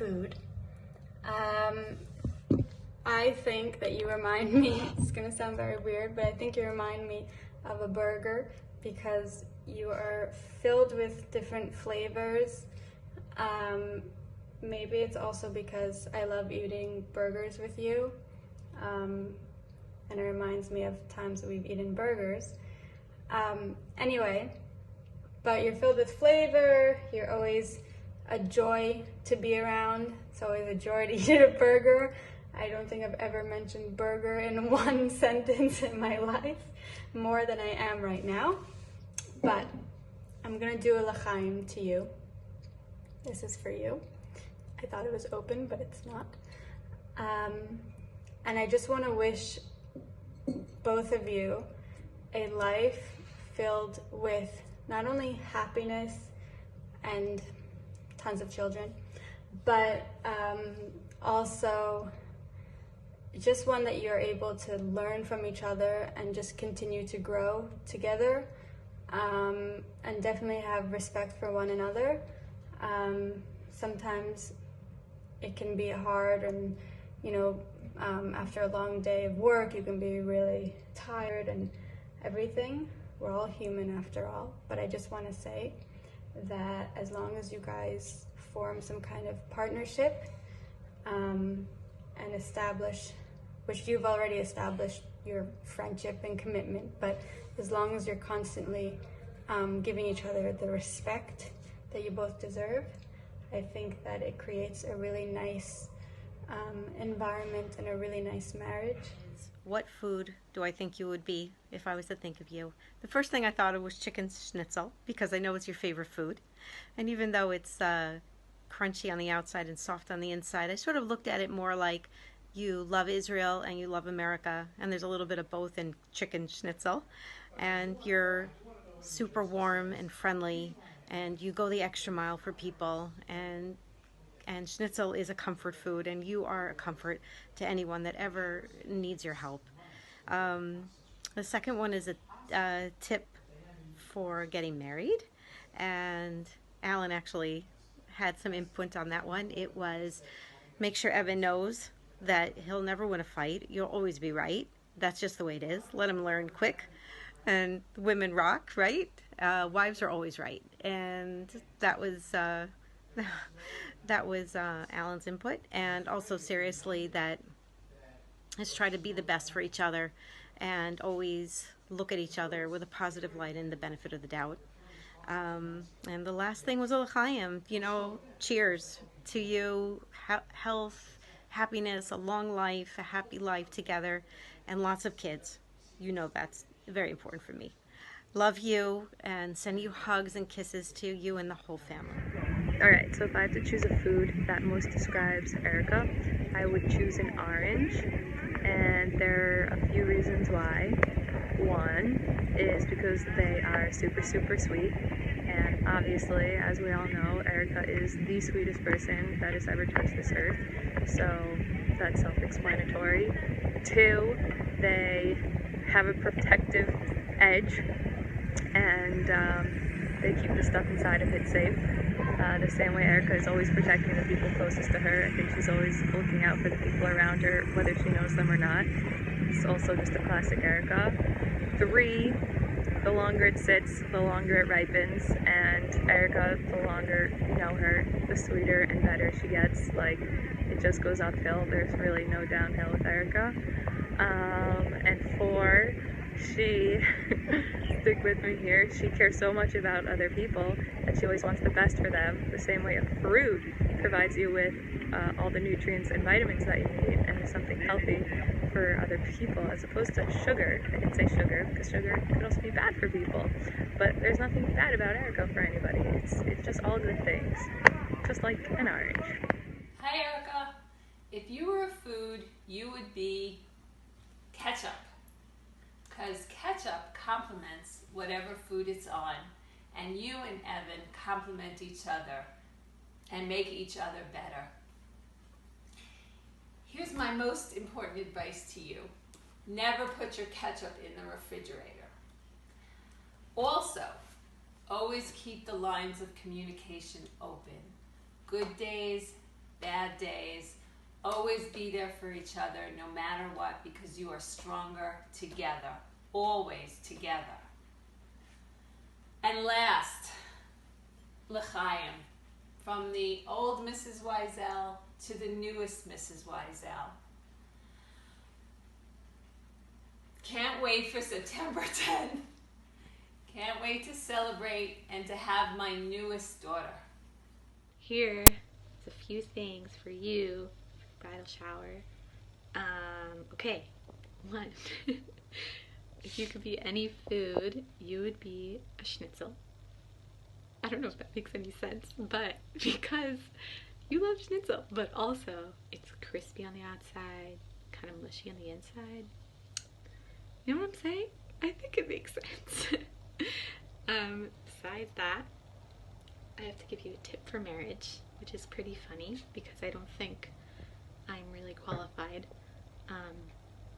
food. I think that you remind me, it's gonna sound very weird, but I think you remind me of a burger because you are filled with different flavors. Maybe it's also because I love eating burgers with you, and it reminds me of times that we've eaten burgers. Anyway, but you're filled with flavor, you're always a joy to be around. It's always a joy to eat a burger. I don't think I've ever mentioned burger in one sentence in my life, more than I am right now. But I'm gonna do a l'chaim to you. This is for you. I thought it was open, but it's not. And I just wanna wish both of you a life filled with not only happiness and tons of children, but also just one that you're able to learn from each other and just continue to grow together, and definitely have respect for one another. Sometimes it can be hard, and after a long day of work you can be really tired and everything. We're all human after all, but I just want to say that as long as you guys form some kind of partnership and establish, which you've already established, your friendship and commitment, but as long as you're constantly giving each other the respect that you both deserve, I think that it creates a really nice environment and a really nice marriage. What food do I think you would be if I was to think of you? The first thing I thought of was chicken schnitzel, because I know it's your favorite food. And even though it's crunchy on the outside and soft on the inside, I sort of looked at it more like you love Israel and you love America, and there's a little bit of both in chicken schnitzel. And you're super warm and friendly, and you go the extra mile for people, and schnitzel is a comfort food, and you are a comfort to anyone that ever needs your help. The second one is a tip for getting married, and Alan actually had some input on that one. It was, make sure Evan knows that he'll never win a fight. You'll always be right. That's just the way it is. Let him learn quick. And women rock, right? Wives are always right. And that was Alan's input. And also, seriously, that let's try to be the best for each other and always look at each other with a positive light and the benefit of the doubt. And the last thing was l'chaim. Cheers to you, health, happiness, a long life, a happy life together, and lots of kids. That's very important for me. Love you, and send you hugs and kisses to you and the whole family. Alright, so if I had to choose a food that most describes Erica, I would choose an orange, and there are a few reasons why. One is because they are super, super sweet, and obviously, as we all know, Erica is the sweetest person that has ever touched this earth, so that's self-explanatory. Two, they have a protective edge, and they keep the stuff inside of it safe. The same way Erica is always protecting the people closest to her. I think she's always looking out for the people around her, whether she knows them or not. It's also just a classic Erica. Three, the longer it sits, the longer it ripens, and Erica, the longer you know her, the sweeter and better she gets. It just goes uphill. There's really no downhill with Erica. And four, she, stick with me here, she cares so much about other people that she always wants the best for them, the same way a fruit provides you with all the nutrients and vitamins that you need, and is something healthy for other people, as opposed to sugar. I didn't say sugar, because sugar could also be bad for people, but there's nothing bad about Erica for anybody. It's just all good things, just like an orange. Hi Erica, if you were a food, you would be ketchup, because ketchup complements whatever food it's on, and you and Evan complement each other and make each other better. Here's my most important advice to you. Never put your ketchup in the refrigerator. Also, always keep the lines of communication open. Good days, bad days. Always be there for each other no matter what, because you are stronger together, always together. And last, L'chaim, from the old Mrs. Wiesel to the newest Mrs. Wiesel. Can't wait for September 10th. Can't wait to celebrate and to have my newest daughter. Here's a few things for you for bridal shower. Okay, 1. If you could be any food, you would be a schnitzel. I don't know if that makes any sense, but because you love schnitzel, but also it's crispy on the outside, kind of mushy on the inside. You know what I'm saying? I think it makes sense. Besides that, I have to give you a tip for marriage, which is pretty funny because I don't think I'm really qualified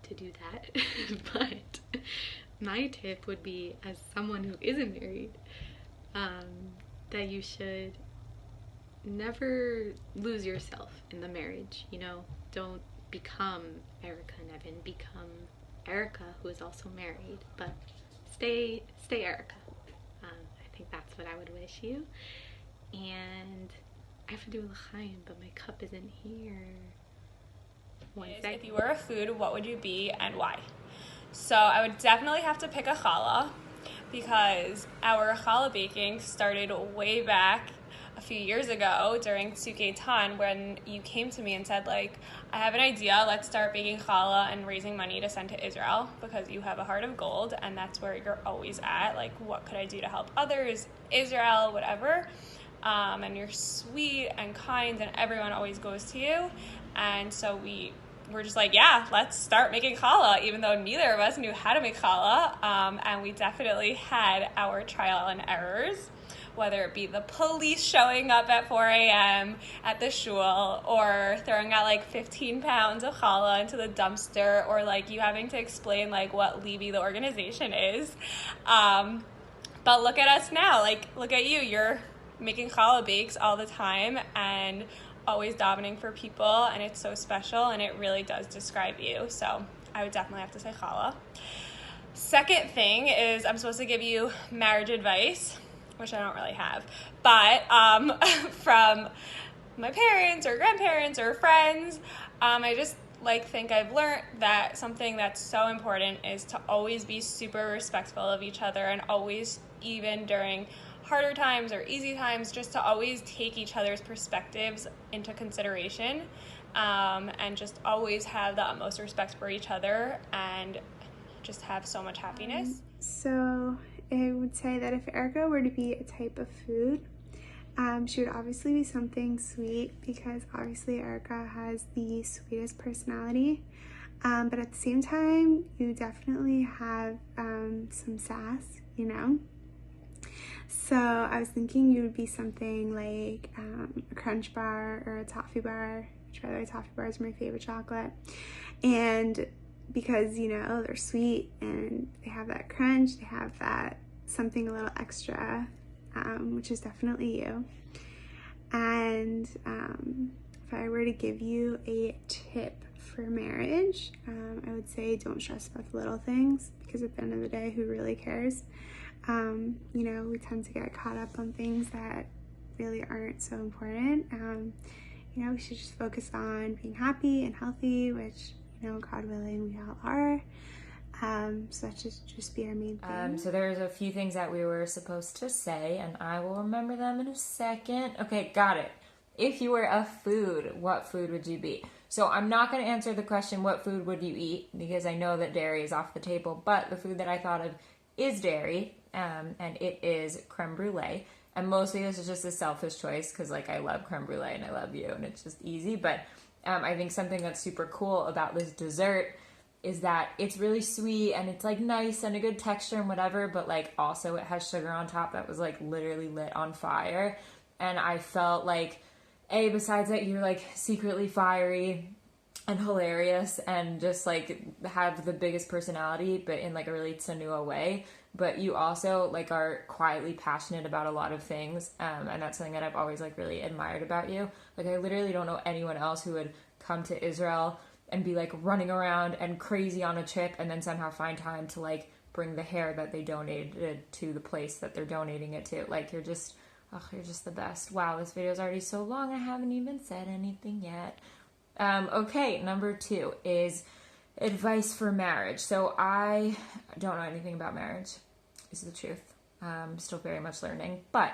to do that. But my tip would be, as someone who isn't married, that you should never lose yourself in the marriage. You know, don't become Erica and Evan, become Erica, who is also married, but stay Erica. I think that's what I would wish you. And I have to do l'chaim, but my cup isn't here. If you were a food, what would you be and why? So I would definitely have to pick a challah, because our challah baking started way back a few years ago during Tzuk Eitan, when you came to me and said, like, I have an idea, let's start baking challah and raising money to send to Israel, because you have a heart of gold and that's where you're always at. Like, what could I do to help others, Israel, whatever. And you're sweet and kind and everyone always goes to you. And so we're just like, yeah, let's start making challah, even though neither of us knew how to make challah. And we definitely had our trial and errors, whether it be the police showing up at 4 a.m. at the shul, or throwing out like 15 pounds of challah into the dumpster, or like you having to explain like what Levi, the organization, is. But look at us now, like, look at you, you're making challah bakes all the time and always davening for people, and it's so special, and it really does describe you. So I would definitely have to say challah. Second thing is, I'm supposed to give you marriage advice, which I don't really have, but from my parents or grandparents or friends, I just think I've learned that something that's so important is to always be super respectful of each other, and always, even during harder times or easy times, just to always take each other's perspectives into consideration, and just always have the utmost respect for each other, and just have so much happiness. So I would say that if Erica were to be a type of food, she would obviously be something sweet, because obviously Erica has the sweetest personality, but at the same time you definitely have some sass, you know. So I was thinking you would be something like a Crunch bar or a Toffee bar, which, by the way, Toffee bars are my favorite chocolate. And because, you know, they're sweet and they have that crunch, they have that something a little extra, which is definitely you. And if I were to give you a tip for marriage, I would say don't stress about the little things, because at the end of the day, who really cares? You know, we tend to get caught up on things that really aren't so important. You know, we should just focus on being happy and healthy, which, you know, God willing, we all are. So that should just be our main thing. So there's a few things that we were supposed to say, and I will remember them in a second. Okay, got it. If you were a food, what food would you be? So I'm not going to answer the question, what food would you eat? Because I know that dairy is off the table, but the food that I thought of is dairy, and it is creme brulee. And mostly this is just a selfish choice, because like I love creme brulee and I love you, and it's just easy. But I think something that's super cool about this dessert is that it's really sweet and it's like nice and a good texture and whatever, but like also it has sugar on top that was like literally lit on fire. And I felt like, besides that, you're like secretly fiery and hilarious and just like have the biggest personality, but in like a really tsanua way. but you also like are quietly passionate about a lot of things, and that's something that I've always like really admired about you. Like I literally don't know anyone else who would come to Israel and be like running around and crazy on a trip and then somehow find time to like bring the hair that they donated to the place that they're donating it to. Like you're just the best. Wow, this video is already so long. I haven't even said anything yet. Okay, number 2 is advice for marriage. So I don't know anything about marriage, is the truth. I'm still very much learning. But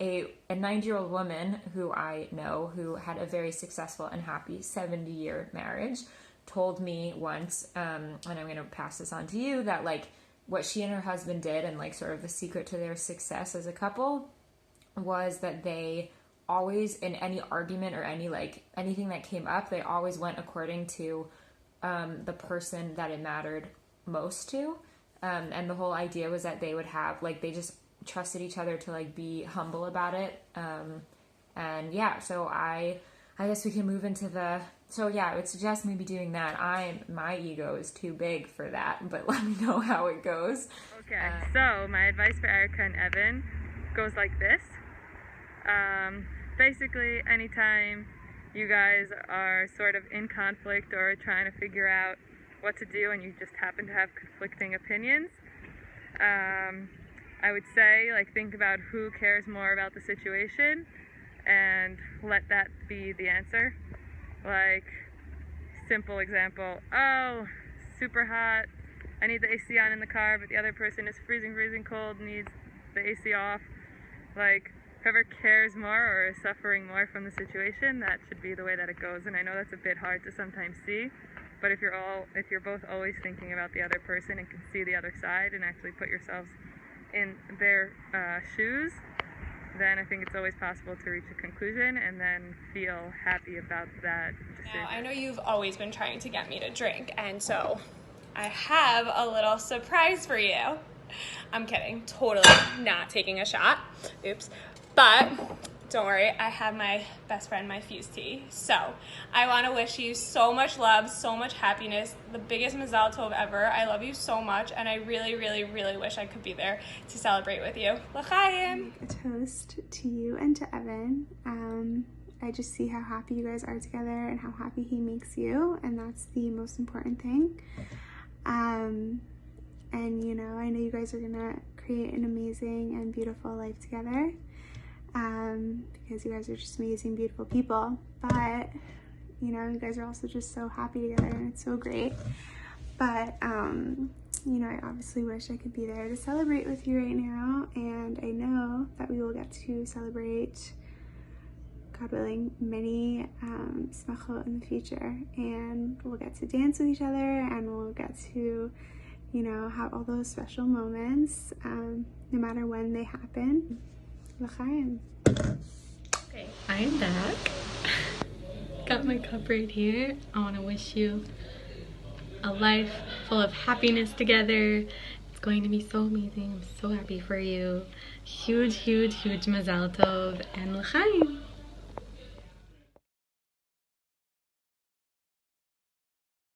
a 90-year-old woman who I know who had a very successful and happy 70-year marriage told me once, and I'm going to pass this on to you, that like what she and her husband did and like sort of the secret to their success as a couple was that they always, in any argument or anything that came up, they always went according to the person that it mattered most to. And the whole idea was that they would have, like, they just trusted each other to like be humble about it. And yeah, so I guess we can move into so yeah, I would suggest maybe doing that. My ego is too big for that, but let me know how it goes. Okay, so my advice for Erica and Evan goes like this. Basically, anytime you guys are sort of in conflict or trying to figure out what to do and you just happen to have conflicting opinions, I would say, like, think about who cares more about the situation and let that be the answer. Like, simple example, oh, super hot, I need the AC on in the car, but the other person is freezing cold, needs the AC off. Like, whoever cares more or is suffering more from the situation, that should be the way that it goes. And I know that's a bit hard to sometimes see, but if you're both always thinking about the other person and can see the other side and actually put yourselves in their shoes, then I think it's always possible to reach a conclusion and then feel happy about that decision. Now, I know you've always been trying to get me to drink, and so I have a little surprise for you. I'm kidding, totally not taking a shot. Oops. But don't worry, I have my best friend, my Fuse tea. So I want to wish you so much love, so much happiness, the biggest Mazal Tov ever. I love you so much, and I really, really, really wish I could be there to celebrate with you. L'chaim! A toast to you and to Evan. I just see how happy you guys are together and how happy he makes you, and that's the most important thing. And you know, I know you guys are gonna create an amazing and beautiful life together. Because you guys are just amazing, beautiful people, but you know, you guys are also just so happy together and it's so great. But you know, I obviously wish I could be there to celebrate with you right now, and I know that we will get to celebrate, God willing, many smachot in the future, and we'll get to dance with each other, and we'll get to, you know, have all those special moments, no matter when they happen. L'chaim. Okay, I'm back. Got my cup right here. I want to wish you a life full of happiness together. It's going to be so amazing. I'm so happy for you. Huge, huge, huge Mazal Tov and L'chaim.